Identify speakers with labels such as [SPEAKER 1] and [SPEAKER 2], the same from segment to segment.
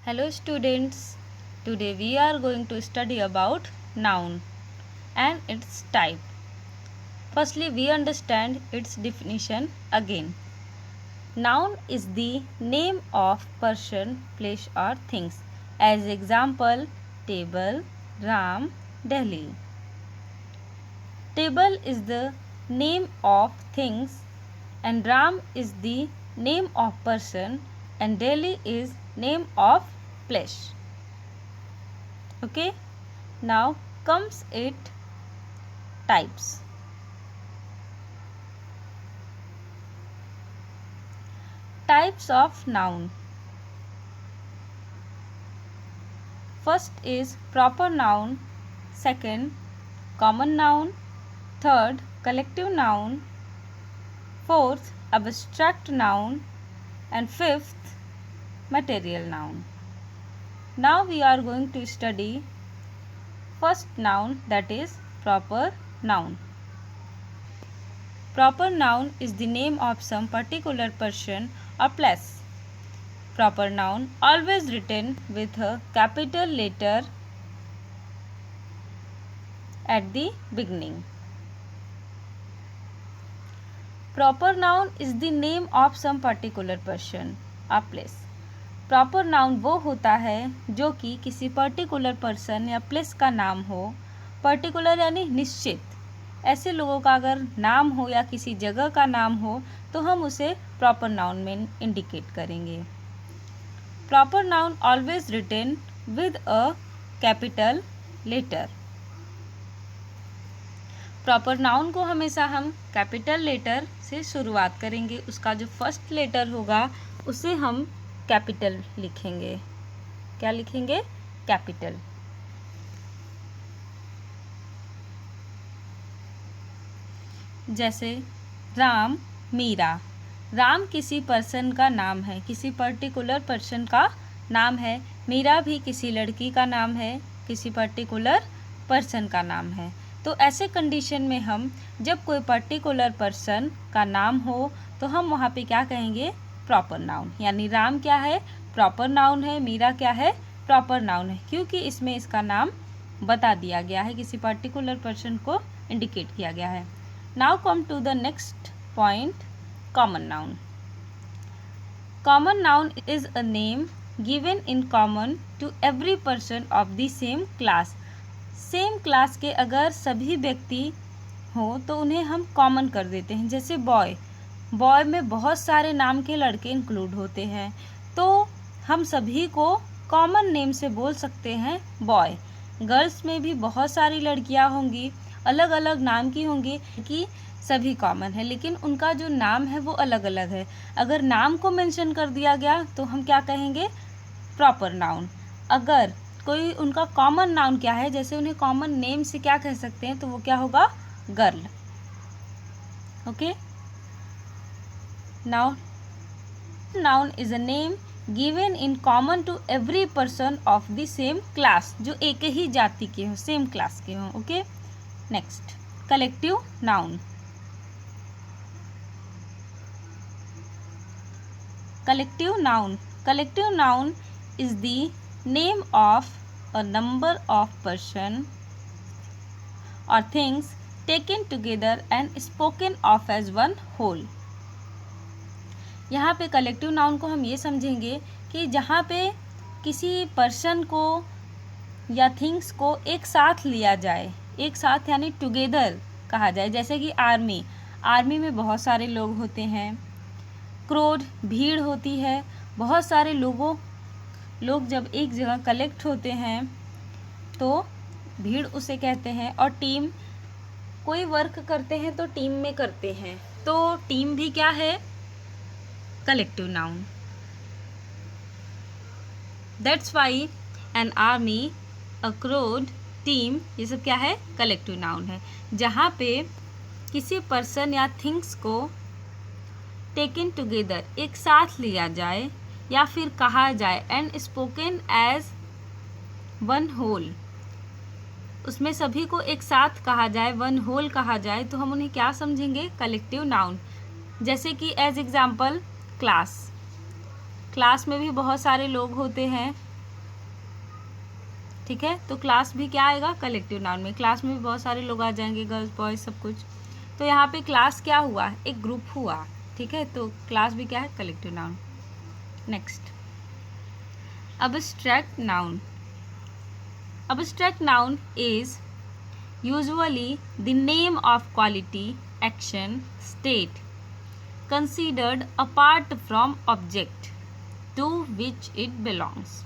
[SPEAKER 1] Hello students, today we are going to study about noun and its type. Firstly, we understand its definition again. Noun is the name of person, place or things. As example, table, Ram, Delhi. Table is the name of things and Ram is the name of person and Delhi is name of place. Okay, now comes it types. Types of noun. First is proper noun, second common noun, third collective noun, fourth abstract noun and fifth material noun. Now we are going to study first noun, that is proper noun. Proper noun is the name of some particular person or place. Proper noun always written with a capital letter at the beginning. Proper noun is the name of some particular person or place. Proper noun वो होता है जो कि किसी particular person या place का नाम हो. पर्टिकुलर यानी निश्चित. ऐसे लोगों का अगर नाम हो या किसी जगह का नाम हो तो हम उसे प्रॉपर नाउन में इंडिकेट करेंगे. Proper noun always written with a capital letter. Proper noun को हमेशा हम कैपिटल लेटर से शुरुआत करेंगे. उसका जो फर्स्ट लेटर होगा उसे हम कैपिटल लिखेंगे. क्या लिखेंगे? कैपिटल. जैसे राम, मीरा. राम किसी पर्सन का नाम है, किसी पर्टिकुलर पर्सन का नाम है. मीरा भी किसी लड़की का नाम है, किसी पर्टिकुलर पर्सन का नाम है. तो ऐसे कंडीशन में हम जब कोई पर्टिकुलर पर्सन का नाम हो तो हम वहाँ पे क्या कहेंगे? Proper noun. यानी राम क्या है? प्रॉपर नाउन है. मीरा क्या है? प्रॉपर नाउन है, क्योंकि इसमें इसका नाम बता दिया गया है, किसी पर्टिकुलर पर्सन को इंडिकेट किया गया है. Now come to the next point, common noun. Common noun is a name given in common to every person of the same class. Same class के अगर सभी व्यक्ति हो तो उन्हें हम कॉमन कर देते हैं. जैसे बॉय. बॉय में बहुत सारे नाम के लड़के इंक्लूड होते हैं, तो हम सभी को कॉमन नेम से बोल सकते हैं बॉय. गर्ल्स में भी बहुत सारी लड़कियां होंगी, अलग अलग नाम की होंगी, कि सभी कॉमन है लेकिन उनका जो नाम है वो अलग अलग है. अगर नाम को मेंशन कर दिया गया तो हम क्या कहेंगे? Proper noun. अगर कोई उनका कॉमन नाउन क्या है, जैसे उन्हें कॉमन नेम से क्या कह सकते हैं, तो वो क्या होगा? Girl. Okay. Now, noun is a name given in common to every person of the same class. जो एक ही जाति के हों, सेम क्लास के हों. Okay. Next, collective noun. Collective noun. Collective noun is the name of a number of person or things taken together and spoken of as one whole. यहाँ पे collective noun को हम ये समझेंगे कि जहाँ पे किसी पर्सन को या थिंग्स को एक साथ लिया जाए. एक साथ यानी टुगेदर कहा जाए. जैसे कि आर्मी. आर्मी में बहुत सारे लोग होते हैं. क्राउड, भीड़ होती है. बहुत सारे लोग जब एक जगह कलेक्ट होते हैं तो भीड़ उसे कहते हैं. और टीम, कोई वर्क करते हैं तो टीम में करते हैं, तो टीम भी क्या है? Collective noun. That's why N army, a crowd, team, ये सब क्या है? कलेक्टिव नाउन है. जहाँ पे किसी पर्सन या थिंग्स को टेकन टुगेदर, एक साथ लिया जाए या फिर कहा जाए, and spoken as one whole, उसमें सभी को एक साथ कहा जाए, वन होल कहा जाए, तो हम उन्हें क्या समझेंगे? Collective noun. जैसे कि एज एग्जाम्पल क्लास. क्लास में भी बहुत सारे लोग होते हैं, ठीक है। तो क्लास भी क्या आएगा, कलेक्टिव नाउन में। क्लास में भी बहुत सारे लोग आ जाएंगे, गर्ल्स बॉयज सब कुछ। तो यहाँ पे क्लास क्या हुआ, एक ग्रुप हुआ, ठीक है। तो क्लास भी क्या है, collective noun. Next, abstract noun. Abstract noun is usually the name of quality, action, state considered apart from object to which it belongs.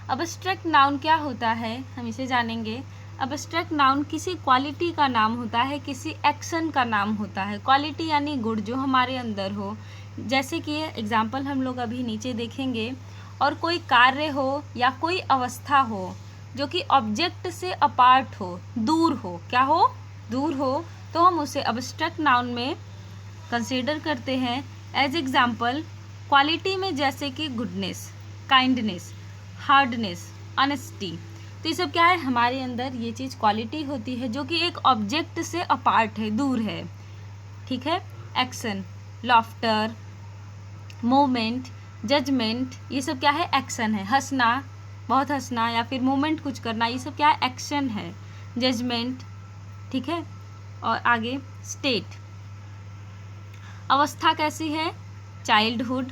[SPEAKER 1] Abstract noun क्या होता है, हम इसे जानेंगे। Abstract noun किसी क्वालिटी का नाम होता है, किसी एक्शन का नाम होता है। क्वालिटी यानी गुण जो हमारे अंदर हो, जैसे कि एग्जाम्पल हम लोग अभी नीचे देखेंगे। और कोई कार्य हो या कोई अवस्था हो जो कि ऑब्जेक्ट से अपार्ट हो, दूर हो, क्या हो, दूर हो, तो हम उसे अब्स्ट्रैक्ट नाउन में कंसीडर करते हैं। एज एग्जाम्पल क्वालिटी में जैसे कि गुडनेस, काइंडनेस, हार्डनेस, ऑनेस्टी। तो ये सब क्या है, हमारे अंदर ये चीज़ क्वालिटी होती है जो कि एक ऑब्जेक्ट से अपार्ट है, दूर है, ठीक है। एक्शन, लॉफ्टर, मूवमेंट, जजमेंट, ये सब क्या है, एक्शन है। हंसना, बहुत हंसना, या फिर मूवमेंट कुछ करना, ये सब क्या है, एक्शन है। जजमेंट, ठीक है। और आगे स्टेट, अवस्था कैसी है, चाइल्डहुड,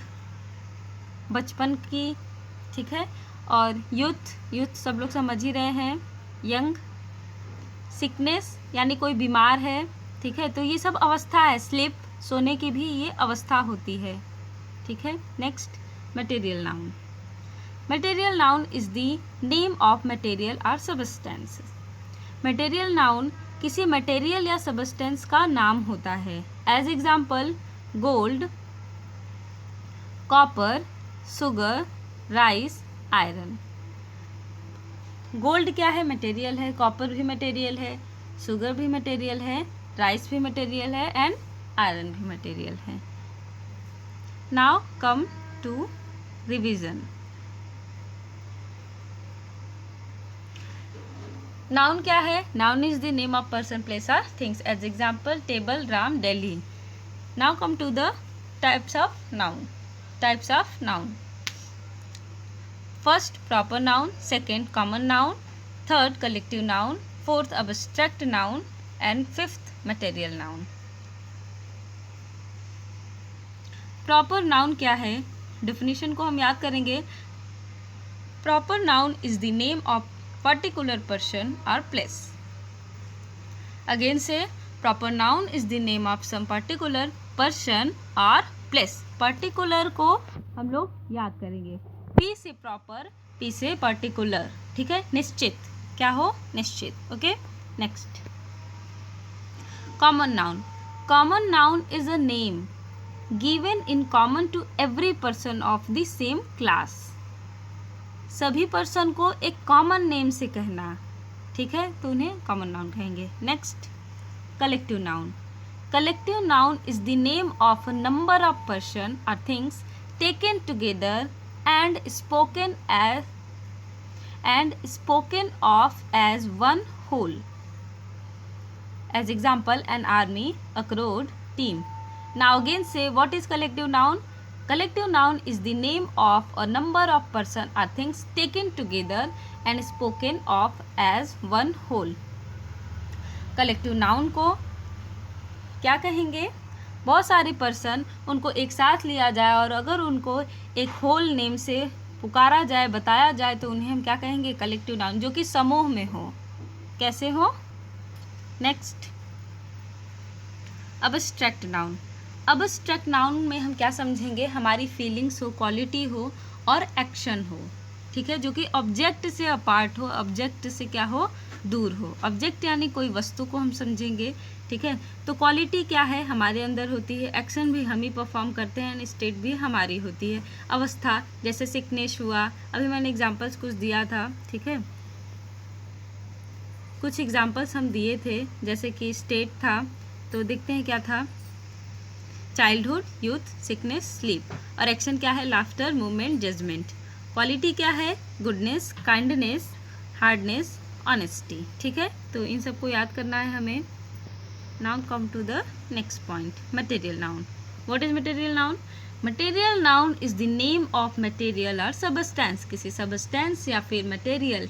[SPEAKER 1] बचपन की, ठीक है। और यूथ, यूथ सब लोग समझ ही रहे हैं, यंग। सिकनेस यानी कोई बीमार है, ठीक है। तो ये सब अवस्था है। स्लीप, सोने की भी ये अवस्था होती है, ठीक है। Next, material noun. Material noun is the name of material और सबस्टेंसेस. मटेरियल नाउन किसी मटेरियल या सबस्टेंस का नाम होता है। As example gold, copper, sugar, rice, iron. Gold क्या है, मटेरियल है। कॉपर भी मटेरियल है, शुगर भी मटेरियल है, राइस भी मटेरियल है, एंड आयरन भी मटेरियल है। Now come to revision. Noun क्या है, noun is the name of person, place और things. As example table, Ram, Delhi. Now come to the types of noun. Types of noun. First proper noun, second common noun, third collective noun, fourth abstract noun, and fifth material noun. Proper noun क्या है, definition को हम याद करेंगे. Proper noun is the name of particular person और place. Again से, proper noun is the name of some particular person और place. Particular को हम लोग याद करेंगे. पी से प्रॉपर, पी से पर्टिकुलर, ठीक है। निश्चित, क्या हो, निश्चित. Okay. Next, common noun. Common noun is a name given in common to every person of the same class. सभी पर्सन को एक कॉमन नेम से कहना, ठीक है, तो उन्हें कॉमन नाउन कहेंगे. Next, collective noun. Collective noun is the name of a number of person और things taken together and spoken of as one whole. As example an army, a crowd, team. Now again say, what is collective noun? Collective noun is the name of a number of person or things taken together and spoken of as one whole. Collective noun को क्या कहेंगे, बहुत सारे person, उनको एक साथ लिया जाए और अगर उनको एक होल नेम से पुकारा जाए, बताया जाए, तो उन्हें हम क्या कहेंगे, कलेक्टिव नाउन, जो कि समूह में हो. कैसे हो. Next, abstract noun. Abstract noun में हम क्या समझेंगे, हमारी फीलिंग्स हो, क्वालिटी हो और एक्शन हो, ठीक है, जो कि ऑब्जेक्ट से अपार्ट हो, ऑब्जेक्ट से क्या हो, दूर हो. ऑब्जेक्ट यानी कोई वस्तु को हम समझेंगे, ठीक है. तो क्वालिटी क्या है, हमारे अंदर होती है. एक्शन भी हम ही परफॉर्म करते हैं, स्टेट भी हमारी होती है. अवस्था जैसे सिकनेस हुआ, अभी मैंने एग्जाम्पल्स कुछ दिया था, ठीक है. कुछ एग्जाम्पल्स हम दिए थे, जैसे कि स्टेट था, तो देखते हैं क्या था. Childhood, youth, sickness, sleep. और एक्शन क्या है, लाफ्टर, मूवमेंट, जजमेंट. क्वालिटी क्या है, गुडनेस, काइंडनेस, हार्डनेस, ऑनेस्टी, ठीक है. तो इन सबको याद करना है हमें. Now come to the next point, material noun. What is material noun? Material noun is the name of material और सबस्टेंस, किसी सबस्टेंस या फिर मटेरियल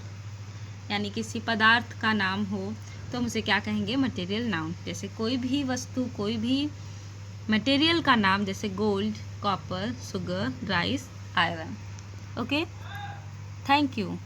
[SPEAKER 1] यानी किसी पदार्थ का नाम हो तो हम उसे क्या कहेंगे, मटेरियल नाउन। जैसे कोई भी वस्तु, कोई भी मटेरियल का नाम, जैसे gold, copper, sugar, rice, iron. Okay, thank you.